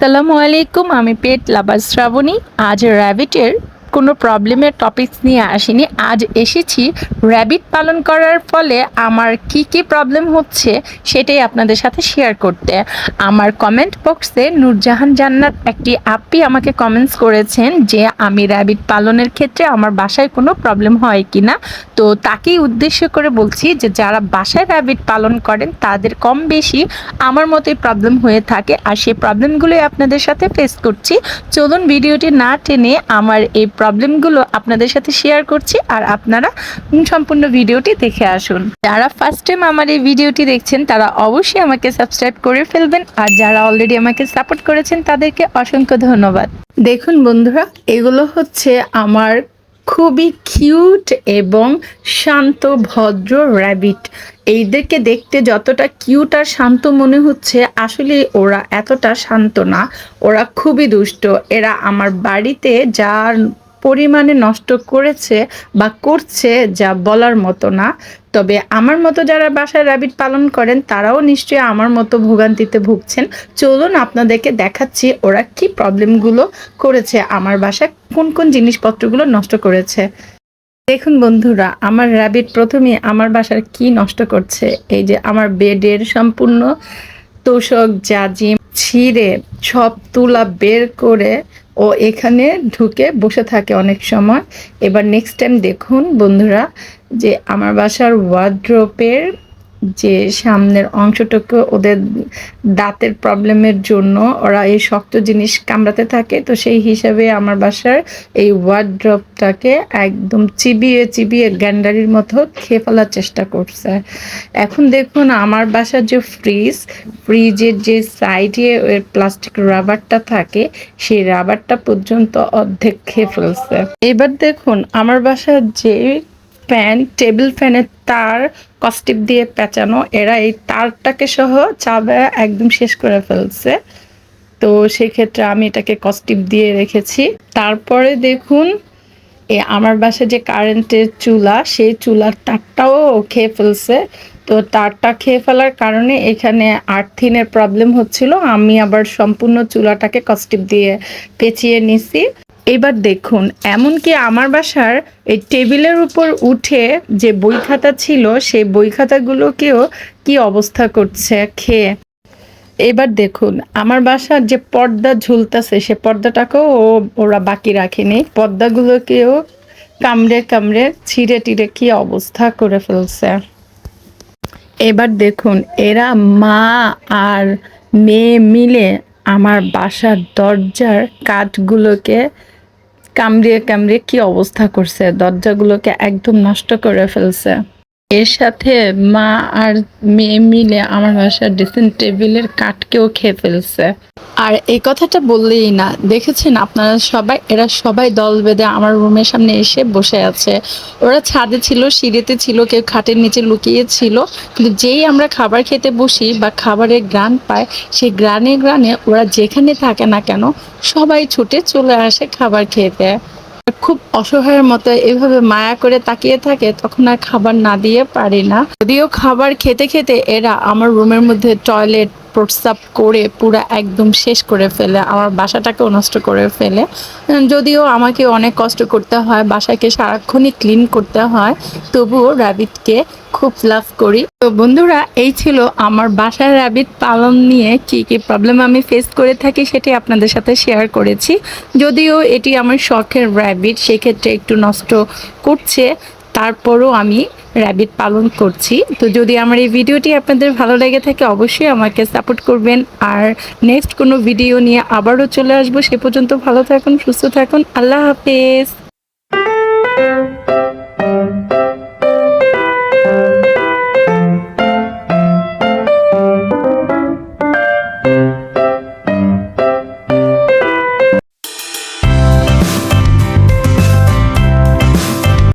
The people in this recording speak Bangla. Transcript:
আসসালামু আলাইকুম, আমি পেট লাভার শ্রাবণী। আজ র্যাবিটের কোনো প্রবলেমের টপিকস নিয়ে আসিনি। আজ এসেছি র্যাবিট পালন করার ফলে আমার কি কি প্রবলেম হচ্ছে সেটাই আপনাদের সাথে শেয়ার করতে। আমার কমেন্ট বক্সে নূরজাহান জান্নাত একটি আপি আমাকে কমেন্টস করেছেন যে আমি র্যাবিট পালনের ক্ষেত্রে আমার বাসায় কোনো প্রবলেম হয় কি না। তো তাকেই উদ্দেশ্য করে বলছি যে যারা বাসায় র্যাবিট পালন করেন তাদের কম বেশি আমার মতোই প্রবলেম হয়ে থাকে, আর সেই প্রবলেমগুলোই আপনাদের সাথে ফেস করছি। চলুন ভিডিওটি না টেনে আমার এই প্রবলেমগুলো আপনাদের সাথে শেয়ার করছি, আর আপনারা সম্পূর্ণ ভিডিওটি দেখে আসুন। যারা ফার্স্ট টাইম আমার এই ভিডিওটি দেখছেন তারা অবশ্যই আমাকে সাবস্ক্রাইব করে ফেলবেন, আর যারা অলরেডি আমাকে সাপোর্ট করেছেন তাদেরকে অসংখ্য ধন্যবাদ। দেখুন বন্ধুরা, এগুলো হচ্ছে আমার খুবই কিউট এবং শান্ত ভদ্র র্যাবিট। এইদেরকে দেখতে যতটা কিউট আর শান্ত মনে হচ্ছে, আসলে ওরা এতটা শান্ত না, ওরা খুবই দুষ্ট। এরা আমার বাড়িতে যা পরিমাণে নষ্ট করেছে বা করছে যা বলার মতো না। তবে আমার মতো যারা বাসায় র্যাবিট পালন করেন তারাও নিশ্চয়ই আমার মতো ভোগান্তিতে ভুগছেন। চলুন আপনাদেরকে দেখাচ্ছি ওরা কি প্রবলেমগুলো করেছে, আমার বাসায় কোন কোন জিনিসপত্রগুলো নষ্ট করেছে। দেখুন বন্ধুরা, আমার র্যাবিট প্রথমে আমার বাসার কি নষ্ট করছে। এই যে আমার বেডের সম্পূর্ণ তোষক জাজিম ছিঁড়ে সব তুলা বের করে ও এখানে ঢুকে বসে থাকে অনেক সময়। এবার নেক্সট টাইম দেখুন বন্ধুরা, যে আমার বাসার ওয়ার্ড্রোপের যে সামনের অংশটুকু ওদের দাঁতের প্রবলেমের জন্য ওরা এই শক্ত জিনিস কামড়াতে থাকে, তো সেই হিসাবে আমার বাসার এই ওয়ার্ড্রপটাকে একদম চিবিয়ে চিবিয়ে গ্যান্ডারির মতো খেয়ে ফেলার চেষ্টা করছে। এখন দেখুন আমার বাসার যে ফ্রিজের যে সাইডে প্লাস্টিক রাবারটা থাকে, সেই রাবারটা পর্যন্ত অর্ধেক খেয়ে ফেলছে। এবার দেখুন আমার বাসার যে টেবিল ফ্যানের তার কস্টিপ দিয়ে পেঁচানো, এরা এই তারটাকে সহ চাবে একদম শেষ করে ফেলছে। তো সেক্ষেত্রে আমি এটাকে কস্টিপ দিয়ে রেখেছি। তারপরে দেখুন আমার বাসায় যে কারেন্টের চুলা, সেই চুলার তারটাও খেয়ে ফেলছে। তো তারটা খেয়ে ফেলার কারণে এখানে আর্থিনের প্রবলেম হচ্ছিল, আমি আবার সম্পূর্ণ চুলাটাকে কস্টিপ দিয়ে পেঁচিয়ে নিছি। এবার দেখুন, এমনকি আমার বাসার এই টেবিলের উপর উঠে যে বই খাতা ছিল সেই বই খাতাগুলোকেও কি অবস্থা করছে খেয়ে। এবার দেখুন আমার বাসার যে পর্দা ঝুলতেছে সে পর্দাটাকেও ওরা বাকি রাখেনি, পর্দাগুলোকেও কামড়ে কামড়ে ছিঁড়ে টিড়ে কি অবস্থা করে ফেলছে। এবার দেখুন এরা মা আর মেয়ে মিলে আমার বাসার দরজার কাঠগুলোকে কামড়িয়ে কামড়িয়ে কি অবস্থা করছে, দরজাগুলোকে একদম নষ্ট করে ফেলছে। এর সাথে মা আর মেয়ে মিলে আমার বাসার ড্রেসিং টেবিলের কাঠকেও খেয়ে ফেলছে। আর এই কথাটা বললেই না, দেখেছেন আপনারা সবাই, এরা সবাই দল বেঁধে আমার রুমের সামনে এসে বসে আছে। ওরা ছাদে ছিল, সিঁড়িতে ছিল, কেউ খাটের নিচে লুকিয়ে ছিল, কিন্তু যেই আমরা খাবার খেতে বসি বা খাবারের গ্রান পায়, সেই গ্রানে গ্রানে ওরা যেখানে থাকে না কেন সবাই ছুটে চলে আসে খাবার খেতে। খুব অসহায়ের মতো এভাবে মায়া করে তাকিয়ে থাকে, তখন আর খাবার না দিয়ে পারি না। যদিও খাবার খেতে খেতে এরা আমার রুমের মধ্যে টয়লেট প্রস্রাব করে পুরো একদম শেষ করে ফেলে, আমার বাসাটাকেও নষ্ট করে ফেলে। যদিও আমাকে অনেক কষ্ট করতে হয়, বাসাকে সারাক্ষণই ক্লিন করতে হয়, তবুও র্যাবিটকে খুব লাভ করি। তো বন্ধুরা, এই ছিল আমার বাসার র্যাবিট পালন নিয়ে কি কি প্রবলেম আমি ফেস করে থাকি সেটি আপনাদের সাথে শেয়ার করেছি। যদিও এটি আমার শখের র্যাবিট, সেক্ষেত্রে একটু নষ্ট করছে, তারপরও আমি র্যাবিট পালন করছি। তো যদি আমার এই ভিডিওটি আপনাদের ভালো লেগে থাকে অবশ্যই আমাকে সাপোর্ট করবেন, আর নেক্সট কোনো ভিডিও নিয়ে আবারও চলে আসবো। সে পর্যন্ত ভালো থাকুন, সুস্থ থাকুন, আল্লাহ হাফেজ।